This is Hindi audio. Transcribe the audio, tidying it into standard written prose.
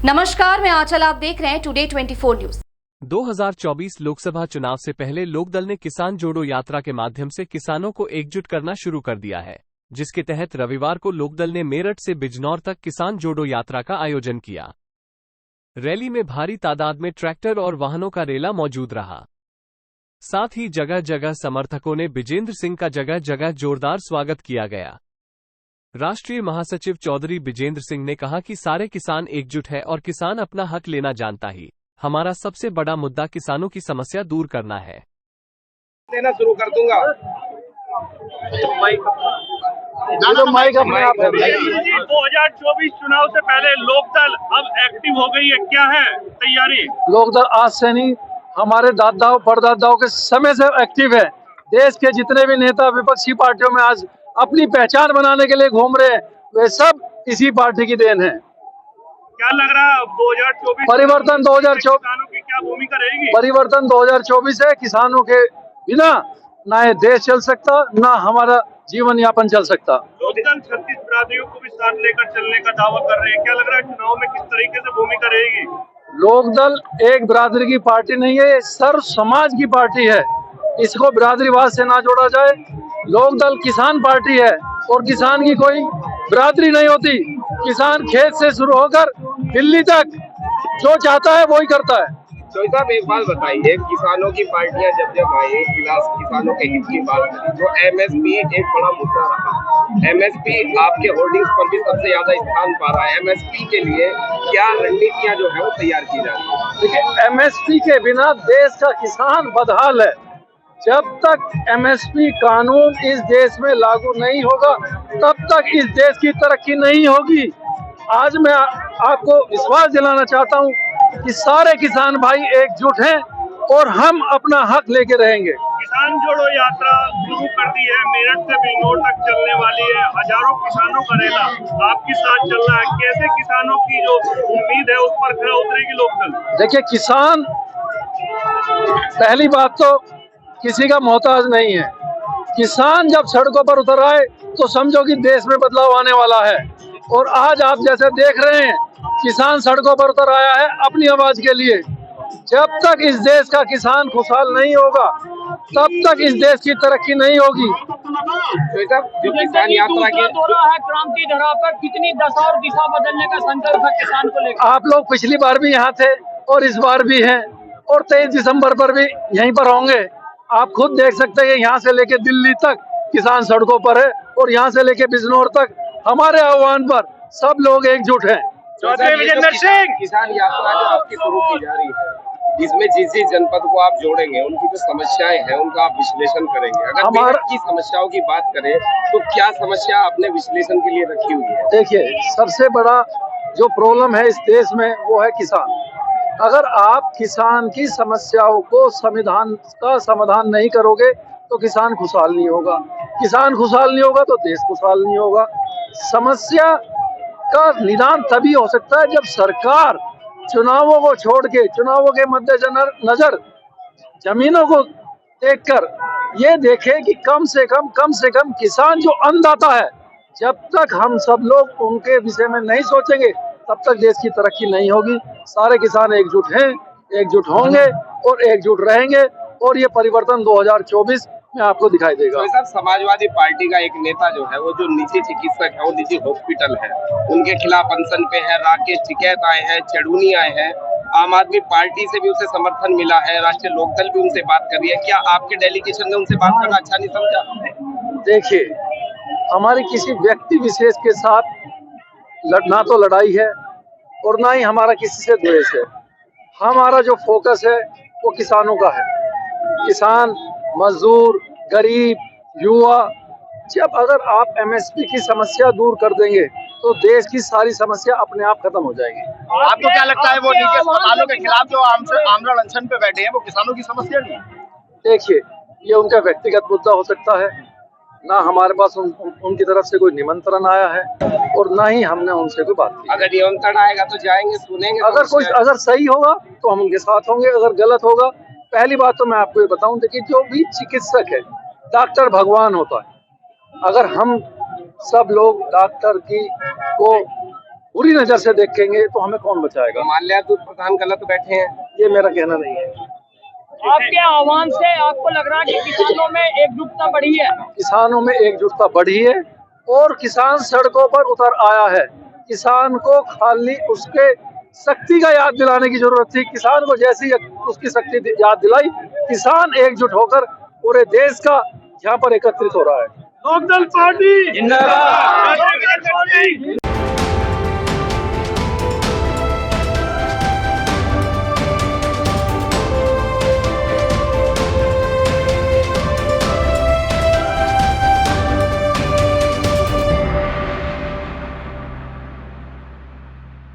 नमस्कार, मैं आंचल, आप देख रहे हैं टुडे 24 न्यूज। 2024 लोकसभा चुनाव से पहले लोकदल ने किसान जोड़ो यात्रा के माध्यम से किसानों को एकजुट करना शुरू कर दिया है, जिसके तहत रविवार को लोकदल ने मेरठ से बिजनौर तक किसान जोड़ो यात्रा का आयोजन किया। रैली में भारी तादाद में ट्रैक्टर और वाहनों का रेला मौजूद रहा। साथ ही जगह जगह समर्थकों ने बिजेंद्र सिंह का जगह जगह जोरदार स्वागत किया गया। राष्ट्रीय महासचिव चौधरी बिजेंद्र सिंह ने कहा कि सारे किसान एकजुट है और किसान अपना हक लेना जानता ही हमारा सबसे बड़ा मुद्दा किसानों की समस्या दूर करना है। देना शुरू कर दूंगा। 2024 चुनाव से पहले लोकदल अब एक्टिव हो गई है, क्या है तैयारी? लोकदल आज से नहीं, हमारे दादाओं परदादाओं के समय से एक्टिव है। देश के जितने भी नेता विपक्षी पार्टियों में आज अपनी पहचान बनाने के लिए घूम रहे हैं, वे सब इसी पार्टी की देन है। क्या लग रहा है 2024 परिवर्तन 2024 किसानों की क्या भूमिका रहेगी? परिवर्तन 2024 है। किसानों के बिना ना ये देश चल सकता, ना हमारा जीवन यापन चल सकता। लोकदल 36 बिरादरियों को भी साथ लेकर चलने का दावा कर रहे हैं, क्या लग रहा है चुनाव में किस तरीके से भूमिका रहेगी? लोकदल एक बिरादरी की पार्टी नहीं है, ये सर्व समाज की पार्टी है। इसको बिरादरीवाद से ना जोड़ा जाए। लोकदल किसान पार्टी है और किसान की कोई बिरादरी नहीं होती। किसान खेत से शुरू होकर दिल्ली तक जो चाहता है वो ही करता है। चौधरी साहब, एक बात बताइए, किसानों की पार्टियां जब आए, किसानों के हित की बात करें तो एमएसपी एक बड़ा मुद्दा रहा। एमएसपी आपके होर्डिंग्स पर भी सबसे ज्यादा स्थान पा रहा है। एमएसपी के लिए क्या रणनीतियां जो है वो तैयार की जा रही है? देखिए, एमएसपी के बिना देश का किसान बदहाल है। जब तक एमएसपी कानून इस देश में लागू नहीं होगा, तब तक इस देश की तरक्की नहीं होगी। आज मैं आपको विश्वास दिलाना चाहता हूं कि सारे किसान भाई एकजुट हैं और हम अपना हक लेके रहेंगे। किसान जोड़ो यात्रा शुरू कर दी है, मेरठ से बिजनौर तक चलने वाली है। हजारों किसानों का रेला आपके साथ चल रहा है, कैसे किसानों की जो उम्मीद है उस पर खरा उतरेगी लोकदल? देखिए, किसान पहली बात तो किसी का मोहताज नहीं है। किसान जब सड़कों पर उतर आए तो समझो कि देश में बदलाव आने वाला है। और आज आप जैसे देख रहे हैं, किसान सड़कों पर उतर आया है अपनी आवाज के लिए। जब तक इस देश का किसान खुशहाल नहीं होगा, तब तक इस देश की तरक्की नहीं होगी। जो किसान यात्रा के है क्रांति धरा पर कितनी दशा और दिशा बदलने का संकल्प है किसान को लेकर? आप लोग पिछली बार भी यहाँ थे और इस बार भी हैं और 23 दिसंबर पर भी यहीं पर होंगे। आप खुद देख सकते हैं, यहाँ से लेके दिल्ली तक किसान सड़कों पर है और यहाँ से लेके बिजनौर तक हमारे आह्वान पर सब लोग एकजुट हैं। चौधरी बिजेंद्र सिंह, किसान यात्रा जो आपकी शुरू की जा रही है, जिसमें जिस जनपद को आप जोड़ेंगे, उनकी जो समस्याएं हैं उनका आप विश्लेषण करेंगे। अगर मेरठ की समस्याओं की बात करें तो क्या समस्या आपने विश्लेषण के लिए रखी हुई है? देखिए, सबसे बड़ा जो प्रॉब्लम है इस देश में वो है किसान। अगर आप किसान की समस्याओं को संविधान का समाधान नहीं करोगे तो किसान खुशहाल नहीं होगा। किसान खुशहाल नहीं होगा तो देश खुशहाल नहीं होगा। समस्या का निदान तभी हो सकता है जब सरकार चुनावों को छोड़ के, चुनावों के मद्देनजर जमीनों को देखकर ये देखे कि कम से कम किसान जो अन्नदाता है, जब तक हम सब लोग उनके विषय में नहीं सोचेंगे तब तक देश की तरक्की नहीं होगी। सारे किसान एकजुट हैं, एकजुट होंगे और एकजुट रहेंगे और ये परिवर्तन 2024 में आपको दिखाई देगा। तो साहब, समाजवादी पार्टी का एक नेता जो है वो जो निजी चिकित्सक है, वो निजी हॉस्पिटल है, उनके खिलाफ अनशन पे है। राकेश टिकैत आए हैं, चढ़ूनी आए हैं, आम आदमी पार्टी से भी उसे समर्थन मिला है, राष्ट्रीय लोकदल भी उनसे बात कर रही है। क्या आपके डेलीगेशन ने उनसे बात करना अच्छा नहीं समझा? देखिए, हमारी किसी व्यक्ति विशेष के साथ ना तो लड़ाई है और ना ही हमारा किसी से द्वेष है। हमारा जो फोकस है वो किसानों का है। किसान, मजदूर, गरीब, युवा, जब अगर आप एमएसपी की समस्या दूर कर देंगे तो देश की सारी समस्या अपने आप खत्म हो जाएगी। आपको क्या लगता है वो निजी अस्पतालों के खिलाफ जो आमरण अनशन पे बैठे हैं वो किसानों की समस्या नहीं? देखिए, ये उनका व्यक्तिगत मुद्दा हो सकता है। ना हमारे पास उनकी तरफ से कोई निमंत्रण आया है और ना ही हमने उनसे कोई बात की। अगर निमंत्रण आएगा तो जाएंगे, सुनेंगे। अगर सही होगा तो हम उनके साथ होंगे, अगर गलत होगा, पहली बात तो मैं आपको ये बताऊं, देखिए, जो भी चिकित्सक है, डॉक्टर भगवान होता है। अगर हम सब लोग डॉक्टर की को बुरी नजर से देखेंगे तो हमें कौन बचाएगा। माल्यार्जुन प्रधान गलत बैठे हैं, ये मेरा कहना नहीं है। आपके आह्वान से आपको लग रहा है कि किसानों में एकजुटता बढ़ी है? किसानों में एकजुटता बढ़ी है और किसान सड़कों पर उतर आया है। किसान को खाली उसके शक्ति का याद दिलाने की जरूरत थी। किसान को जैसी उसकी शक्ति याद दिलाई, किसान एकजुट होकर पूरे देश का यहाँ पर एकत्रित हो रहा है। लोकदल पार्टी जिंदाबाद।